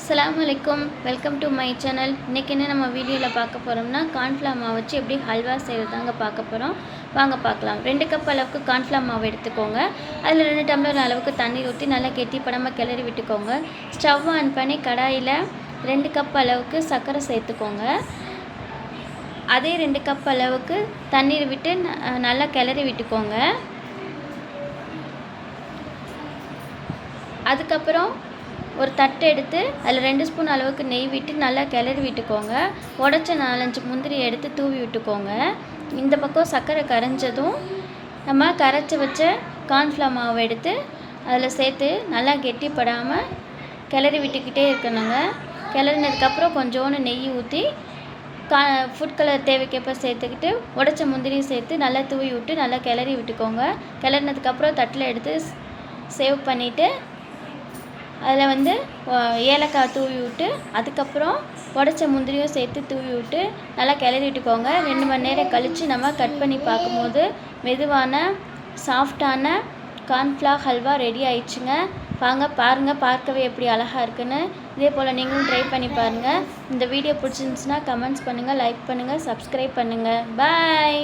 அஸ்ஸலாமு அலைக்கும், welcome to my channel. இன்றைக்கி என்ன நம்ம வீடியோவில் பார்க்க போகிறோம்னா கார்ன்ஃப்ளவர் மாவு வச்சு எப்படி ஹல்வா செய்கிறதாங்க பார்க்க போகிறோம். வாங்க பார்க்கலாம். 2 கப் அளவுக்கு கார்ன்ஃப்ளவர் மாவு எடுத்துக்கோங்க. அதில் 2 டம்ளர் அளவுக்கு தண்ணி ஊற்றி நல்லா கெட்டிப்படாமல் கிளறி விட்டுக்கோங்க. ஸ்டவ் ஆன் பண்ணி கடாயில் 2 கப் அளவுக்கு சர்க்கரை சேர்த்துக்கோங்க. அதே 2 கப் அளவுக்கு தண்ணீர் விட்டு நல்லா கிளறி விட்டுக்கோங்க. அதுக்கப்புறம் ஒரு தட்டு எடுத்து அதில் 2 ஸ்பூன் அளவுக்கு நெய் விட்டு நல்லா கிளறி விட்டுக்கோங்க. உடச்ச 4-5 முந்திரி எடுத்து தூவி விட்டுக்கோங்க. இந்த பக்கம் சர்க்கரை கரைஞ்சதும் நம்ம கரைச்சி வச்ச கார்ன்ஃப்ளவர் மாவு எடுத்து அதில் சேர்த்து நல்லா கெட்டிப்படாமல் கிளறி விட்டுக்கிட்டே இருக்கணுங்க. கிளறினதுக்கப்புறம் கொஞ்சோண்டு நெய் ஊற்றி ஃபுட் கலர் தேவைக்கேற்ப சேர்த்துக்கிட்டு உடச்ச முந்திரியும் சேர்த்து நல்லா தூவி விட்டு நல்லா கிளறி விட்டுக்கோங்க. கிளறினதுக்கப்புறம் தட்டில் எடுத்து சேவ் பண்ணிவிட்டு அதில் ஏலக்காய் தூவி விட்டு அதுக்கப்புறம் உடச்ச முந்திரியும் சேர்த்து தூவி விட்டு நல்லா கிளறி விட்டுக்கோங்க. 2 மணி நேரம் கழித்து நம்ம கட் பண்ணி பார்க்கும்போது மெதுவான சாஃப்டான கார்ன்ஃப்ளவர் ஹல்வா ரெடி ஆயிடுச்சுங்க. வாங்க பாருங்கள், பார்க்கவே எப்படி அழகாக இருக்குன்னு. இதே போல் நீங்களும் ட்ரை பண்ணி பாருங்கள். இந்த வீடியோ பிடிச்சிருந்துச்சுன்னா கமெண்ட்ஸ் பண்ணுங்கள், லைக் பண்ணுங்கள், சப்ஸ்கிரைப் பண்ணுங்கள். பாய்.